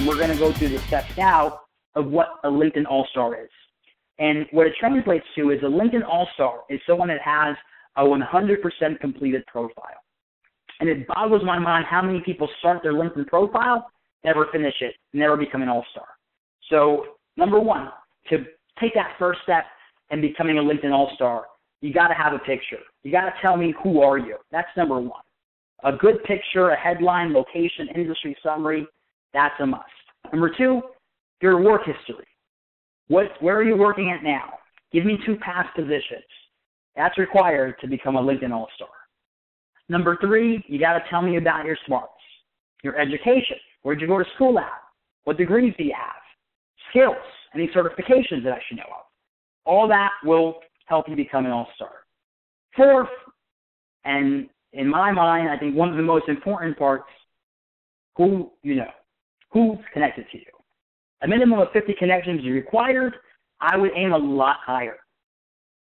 we're going to go through the steps now of what a LinkedIn All-Star is. And what it translates to is a LinkedIn All-Star is someone that has a 100% completed profile. And it boggles my mind how many people start their LinkedIn profile, never finish it, never become an All-Star. So number one, to take that first step in becoming a LinkedIn All-Star, you got to have a picture. You got to tell me, who are you? That's number one. A good picture, a headline, location, industry summary, that's a must. Number two, your work history. Where are you working at now? Give me 2 past positions. That's required to become a LinkedIn All-Star. Number three, you got to tell me about your smarts, your education. Where'd you go to school at? What degrees do you have? Skills, any certifications that I should know of. All that will help you become an All-Star. Fourth, and in my mind, I think one of the most important parts, who you know, who's connected to you. A minimum of 50 connections is required. I would aim a lot higher.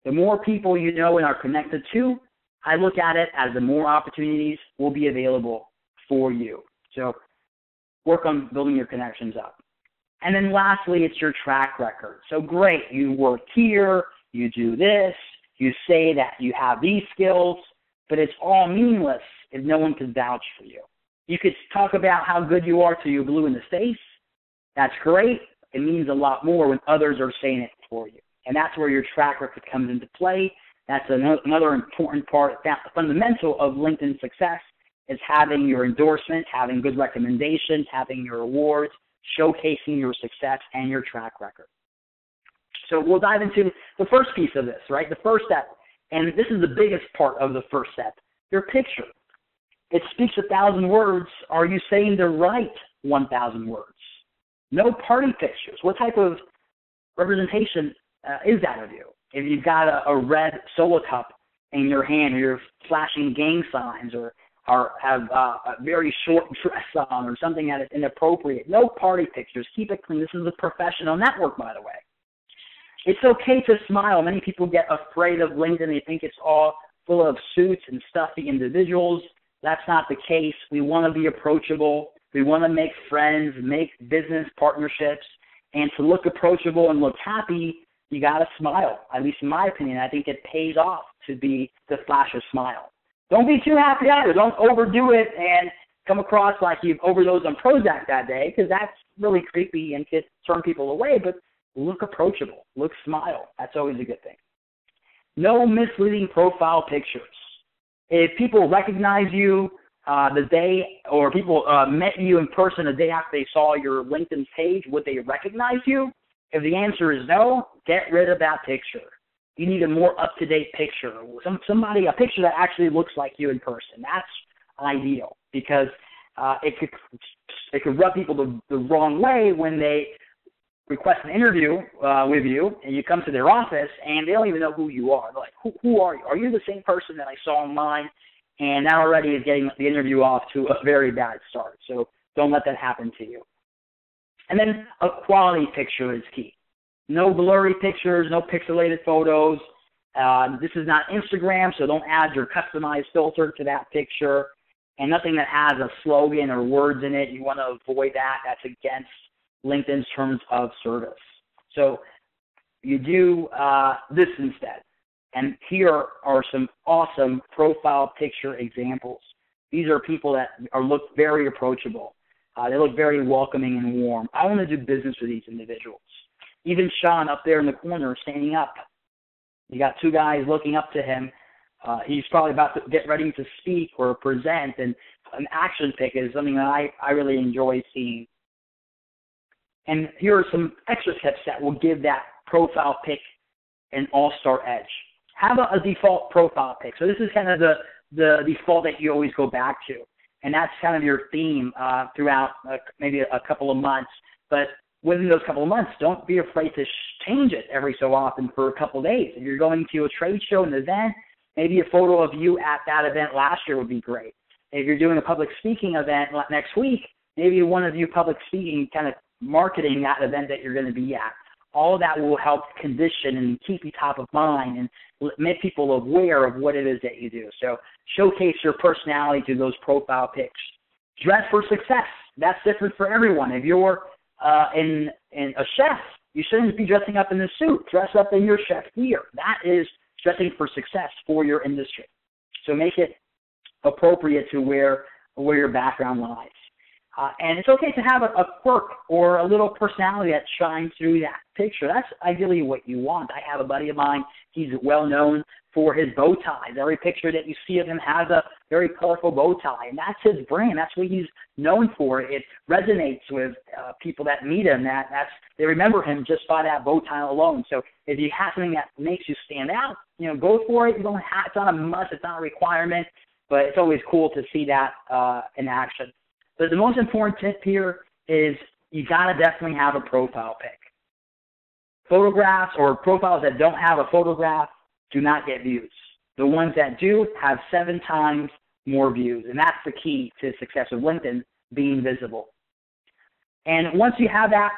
The more people you know and are connected to, I look at it as the more opportunities will be available for you. So work on building your connections up. And then lastly, it's your track record. So great, you work here, you do this, you say that you have these skills, but it's all meaningless if no one can vouch for you. You could talk about how good you are till you're blue in the face. That's great. It means a lot more when others are saying it for you. And that's where your track record comes into play. That's another important part, fundamental of LinkedIn success, is having your endorsements, having good recommendations, having your awards, showcasing your success and your track record. So we'll dive into the first piece of this, right? The first step, and this is the biggest part of the first step, your picture. It speaks 1,000 words. Are you saying the right 1,000 words? No party pictures. What type of representation is that of you? If you've got a red solo cup in your hand, or you're flashing gang signs, or have a very short dress on, or something that is inappropriate. No party pictures. Keep it clean. This is a professional network, by the way. It's okay to smile. Many people get afraid of LinkedIn. They think it's all full of suits and stuffy individuals. That's not the case. We want to be approachable. We want to make friends, make business partnerships. And to look approachable and look happy, you got to smile. At least in my opinion, I think it pays off to flash a smile. Don't be too happy either. Don't overdo it and come across like you've overdosed on Prozac that day, because that's really creepy and could turn people away. But look approachable. Look smile. That's always a good thing. No misleading profile pictures. If people recognize you the day, or people met you in person the day after they saw your LinkedIn page, would they recognize you? If the answer is no, get rid of that picture. You need a more up-to-date picture, a picture that actually looks like you in person. That's ideal, because it could rub people the wrong way when they request an interview with you, and you come to their office, and they don't even know who you are. They're like, who are you? Are you the same person that I saw online? And that already is getting the interview off to a very bad start. So don't let that happen to you. And then a quality picture is key. No blurry pictures, no pixelated photos. This is not Instagram, so don't add your customized filter to that picture. And nothing that has a slogan or words in it. You want to avoid that. That's against LinkedIn's terms of service. So you do this instead. And here are some awesome profile picture examples. These are people that look very approachable. They look very welcoming and warm. I want to do business with these individuals. Even Sean up there in the corner standing up. You got 2 guys looking up to him. He's probably about to get ready to speak or present, and an action pic is something that I really enjoy seeing. And here are some extra tips that will give that profile pic an all-star edge. Have a default profile pic. So this is kind of the default that you always go back to. And that's kind of your theme throughout maybe a couple of months. But within those couple of months, don't be afraid to change it every so often for a couple of days. If you're going to a trade show, an event, maybe a photo of you at that event last year would be great. If you're doing a public speaking event next week, maybe one of you public speaking, kind of marketing that event that you're going to be at. All that will help condition and keep you top of mind and make people aware of what it is that you do. So showcase your personality through those profile pics. Dress for success. That's different for everyone. If you're in a chef. You shouldn't be dressing up in a suit. Dress up in your chef gear. That is dressing for success for your industry. So make it appropriate to where your background lies. And it's okay to have a quirk or a little personality that shines through that picture. That's ideally what you want. I have a buddy of mine. He's well known for his bow ties. Every picture that you see of him has a very colorful bow tie, and that's his brand. That's what he's known for. It resonates with people that meet him. They remember him just by that bow tie alone. So if you have something that makes you stand out, go for it. You don't have, it's not a must. It's not a requirement, but it's always cool to see that in action. But the most important tip here is you got to definitely have a profile pic. Photographs or profiles that don't have a photograph do not get views. The ones that do have 7 times more views, and that's the key to success of LinkedIn, being visible. And once you have that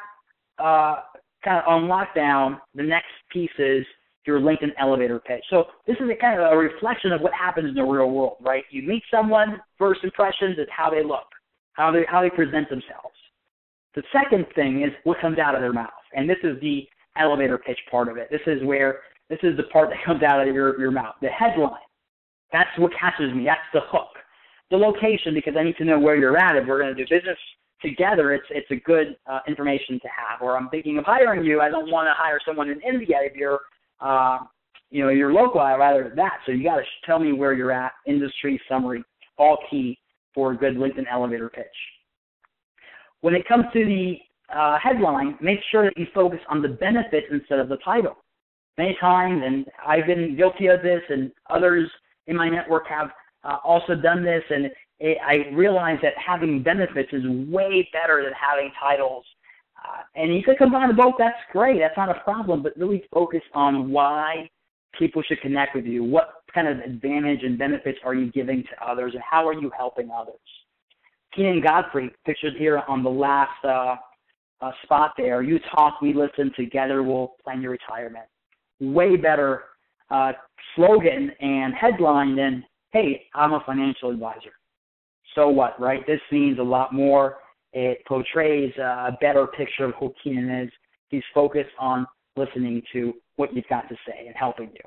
kind of on lockdown, the next piece is your LinkedIn elevator pitch. So this is a kind of a reflection of what happens in the real world, right? You meet someone, first impressions is how they look, how they present themselves. The second thing is what comes out of their mouth, and this is the elevator pitch part of it. This is the part that comes out of your mouth. The headline, that's what catches me. That's the hook. The location, because I need to know where you're at. If we're going to do business together, it's a good information to have. Or I'm thinking of hiring you. I don't want to hire someone in India if you're local. I'd rather that. So you got to tell me where you're at. Industry summary, all key for a good LinkedIn elevator pitch. When it comes to the headline, make sure that you focus on the benefits instead of the title. Many times, and I've been guilty of this, and others in my network have also done this, and I realize that having benefits is way better than having titles. And you could combine both. That's great. That's not a problem, but really focus on why people should connect with you. What kind of advantage and benefits are you giving to others, and how are you helping others? Keenan Godfrey, pictured here on the last spot there. You talk, we listen, together we'll plan your retirement. Way better slogan and headline than, hey, I'm a financial advisor. So what, right? This means a lot more. It portrays a better picture of who Keenan is. He's focused on listening to what you've got to say and helping you.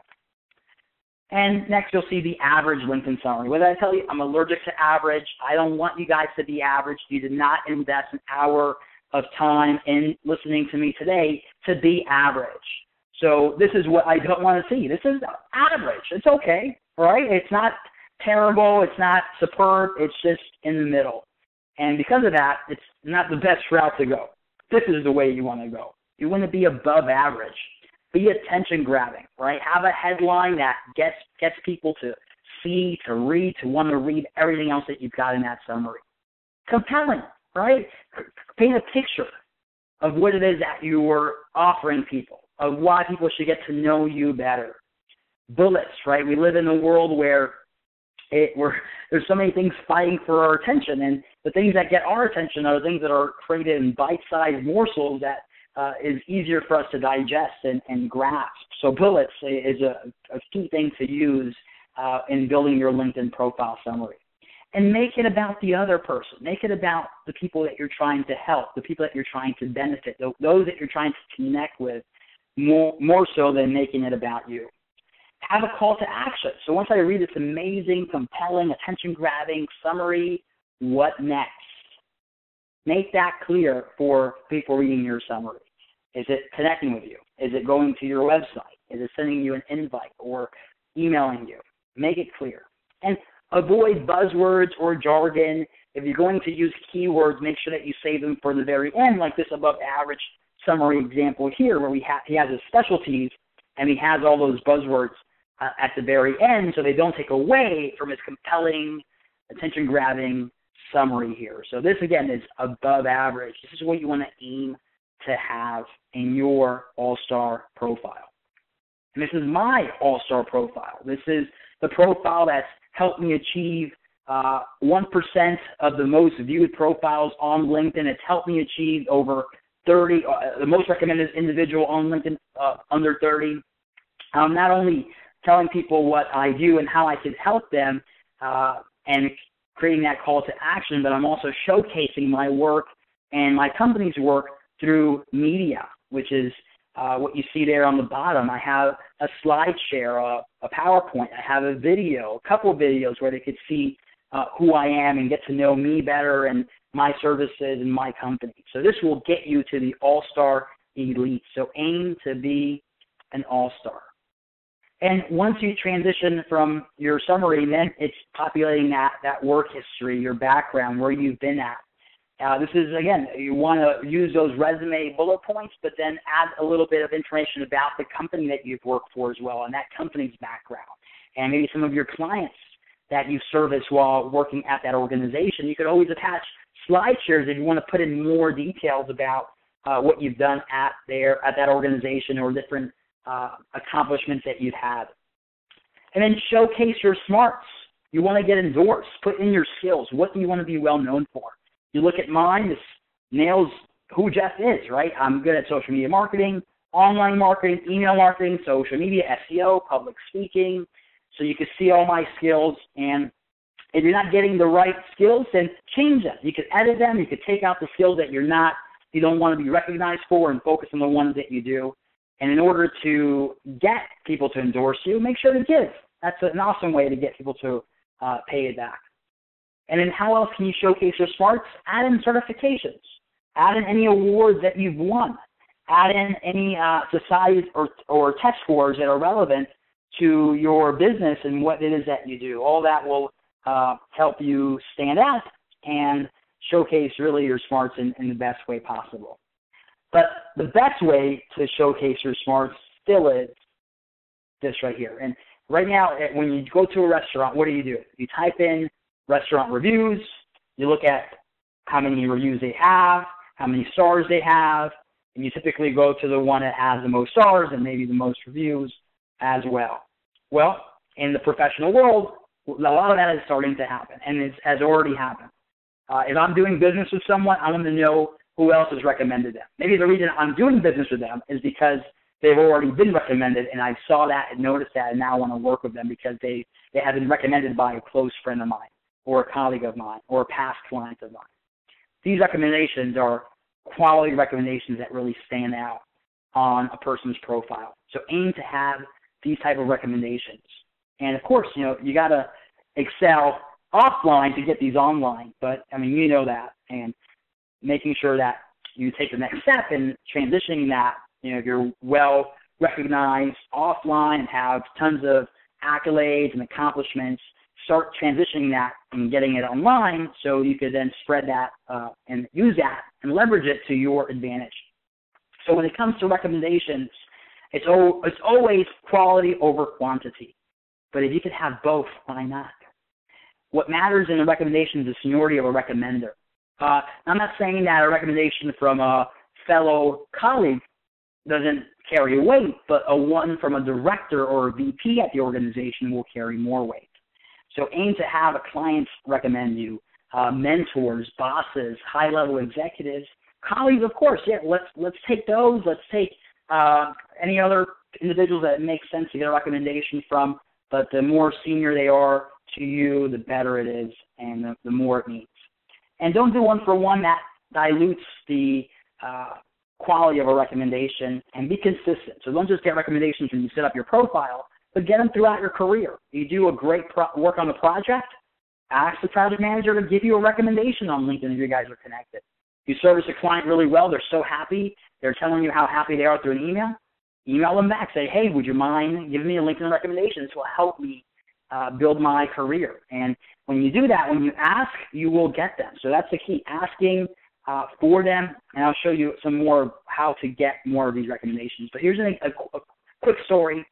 And next, you'll see the average LinkedIn summary. What did I tell you? I'm allergic to average. I don't want you guys to be average. You did not invest an hour of time in listening to me today to be average. So this is what I don't want to see. This is average. It's okay, right? It's not terrible. It's not superb. It's just in the middle. And because of that, it's not the best route to go. This is the way you want to go. You want to be above average. Be attention grabbing, right? Have a headline that gets people to see, to read, to want to read everything else that you've got in that summary. Compelling, right? Paint a picture of what it is that you are offering people, of why people should get to know you better. Bullets, right? We live in a world where there's so many things fighting for our attention, and the things that get our attention are things that are created in bite-sized morsels that is easier for us to digest and grasp. So bullets is a key thing to use in building your LinkedIn profile summary. And make it about the other person. Make it about the people that you're trying to help, the people that you're trying to benefit, those that you're trying to connect with, more so than making it about you. Have a call to action. So once I read this amazing, compelling, attention-grabbing summary, what next? Make that clear for people reading your summary. Is it connecting with you? Is it going to your website? Is it sending you an invite or emailing you? Make it clear. And avoid buzzwords or jargon. If you're going to use keywords, make sure that you save them for the very end, like this above average summary example here, where he has his specialties and he has all those buzzwords at the very end, so they don't take away from his compelling, attention-grabbing summary here. So this, again, is above average. This is what you want to aim to have in your all-star profile. And this is my all-star profile. This is the profile that's helped me achieve 1% of the most viewed profiles on LinkedIn. It's helped me achieve over 30, the most recommended individual on LinkedIn, under 30. I'm not only telling people what I do and how I can help them and creating that call to action, but I'm also showcasing my work and my company's work through media, which is what you see there on the bottom. I have a slide share, a PowerPoint. I have a video, a couple of videos where they could see who I am and get to know me better and my services and my company. So this will get you to the all-star elite. So aim to be an all-star. And once you transition from your summary, then it's populating that work history, your background, where you've been at. This is, again, you want to use those resume bullet points, but then add a little bit of information about the company that you've worked for as well and that company's background. And maybe some of your clients that you service while working at that organization. You could always attach slide shares if you want to put in more details about what you've done at that organization or different accomplishments that you've had. And then showcase your smarts. You want to get endorsed. Put in your skills. What do you want to be well known for? You look at mine, this nails who Jeff is, right? I'm good at social media marketing, online marketing, email marketing, social media, SEO, public speaking. So you can see all my skills, and if you're not getting the right skills, then change them. You can edit them. You can take out the skills that you don't want to be recognized for and focus on the ones that you do. And in order to get people to endorse you, make sure to give. That's an awesome way to get people to pay it back. And then how else can you showcase your smarts? Add in certifications. Add in any awards that you've won. Add in any societies or test scores that are relevant to your business and what it is that you do. All that will help you stand out and showcase really your smarts in the best way possible. But the best way to showcase your smarts still is this right here. And right now, when you go to a restaurant, what do? You type in restaurant reviews. You look at how many reviews they have, how many stars they have, and you typically go to the one that has the most stars and maybe the most reviews as well. Well, in the professional world, a lot of that is starting to happen, and it has already happened. If I'm doing business with someone, I want to know who else has recommended them. Maybe the reason I'm doing business with them is because they've already been recommended, and I saw that and noticed that, and now I want to work with them because they have been recommended by a close friend of mine or a colleague of mine or a past client of mine. These recommendations are quality recommendations that really stand out on a person's profile. So aim to have these type of recommendations. And of course, you got to excel offline to get these online, but I mean, you know that, and making sure that you take the next step in transitioning that, you're well recognized offline and have tons of accolades and accomplishments, start transitioning that and getting it online so you could then spread that and use that and leverage it to your advantage. So when it comes to recommendations, it's always quality over quantity. But if you could have both, why not? What matters in a recommendation is the seniority of a recommender. I'm not saying that a recommendation from a fellow colleague doesn't carry weight, but a one from a director or a VP at the organization will carry more weight. So aim to have a client recommend you, mentors, bosses, high-level executives, colleagues, of course. Yeah, let's take those. Let's take any other individuals that make sense to get a recommendation from. But the more senior they are to you, the better it is, and the more it means. And don't do one-for-one. That dilutes the quality of a recommendation, and be consistent. So don't just get recommendations when you set up your profile, but get them throughout your career. You do a great work on the project, ask the project manager to give you a recommendation on LinkedIn if you guys are connected. You service a client really well, they're so happy, they're telling you how happy they are through an email. Email them back, say, hey, would you mind giving me a LinkedIn recommendation? This will help me build my career. And when you do that, when you ask, you will get them. So that's the key, asking for them, and I'll show you some more of how to get more of these recommendations. But here's a quick story.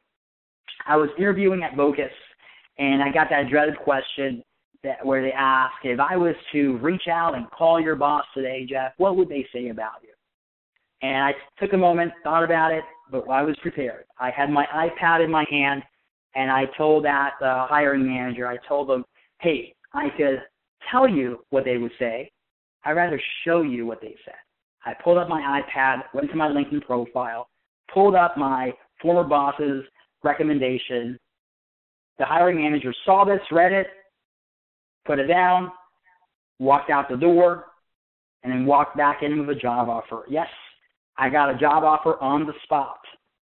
I was interviewing at Vocus, and I got that dreaded question where they ask, if I was to reach out and call your boss today, Jeff, what would they say about you? And I took a moment, thought about it, but I was prepared. I had my iPad in my hand, and I told that hiring manager, I told them, hey, I could tell you what they would say. I'd rather show you what they said. I pulled up my iPad, went to my LinkedIn profile, pulled up my former boss's recommendation. The hiring manager saw this, read it, put it down, walked out the door, and then walked back in with a job offer. Yes, I got a job offer on the spot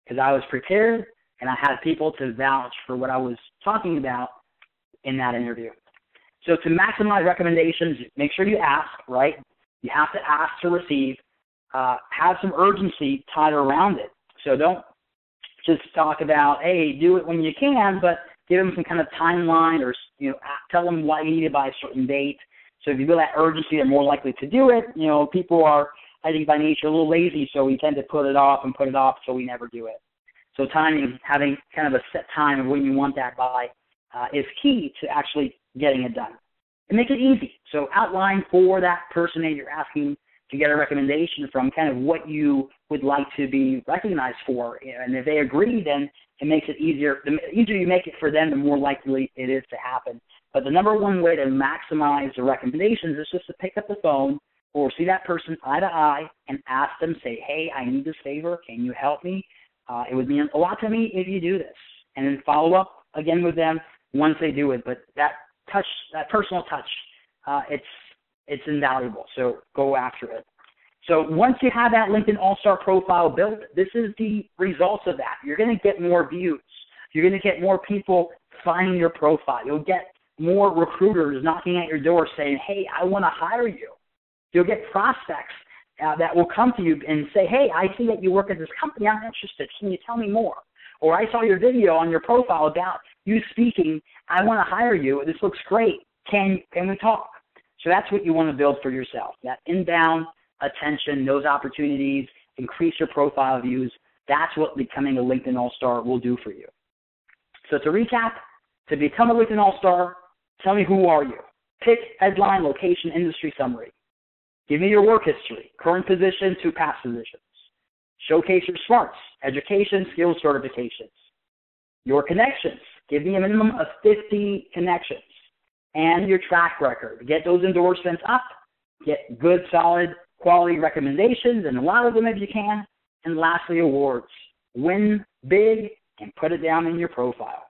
because I was prepared and I had people to vouch for what I was talking about in that interview. So to maximize recommendations, make sure you ask, right? You have to ask to receive. Have some urgency tied around it. So don't just talk about, hey, do it when you can, but give them some kind of timeline, or tell them why you need it by a certain date. So if you feel that urgency, they're more likely to do it. People are, I think, by nature a little lazy, so we tend to put it off, so we never do it. So timing, having kind of a set time of when you want that by, is key to actually getting it done. And make it easy. So outline for that person that you're asking to get a recommendation from kind of what you would like to be recognized for. And if they agree, then it makes it easier. The easier you make it for them, the more likely it is to happen. But the number one way to maximize the recommendations is just to pick up the phone or see that person eye to eye and ask them, say, hey, I need this favor. Can you help me? It would mean a lot to me if you do this. And then follow up again with them once they do it. But that touch, that personal touch, it's invaluable. So go after it. So once you have that LinkedIn All-Star profile built, this is the results of that. You're going to get more views. You're going to get more people finding your profile. You'll get more recruiters knocking at your door saying, hey, I want to hire you. You'll get prospects that will come to you and say, hey, I see that you work at this company. I'm interested. Can you tell me more? Or I saw your video on your profile about you speaking. I want to hire you. This looks great. Can we talk? So that's what you want to build for yourself, that inbound attention, those opportunities, increase your profile views. That's what becoming a LinkedIn All-Star will do for you. So to recap, to become a LinkedIn All-Star, tell me who are you. Pick headline, location, industry summary. Give me your work history, current position to past positions. Showcase your smarts, education, skills, certifications. Your connections. Give me a minimum of 50 connections. And your track record. Get those endorsements up. Get good, solid, quality recommendations, and a lot of them if you can. And lastly, awards. Win big and put it down in your profile.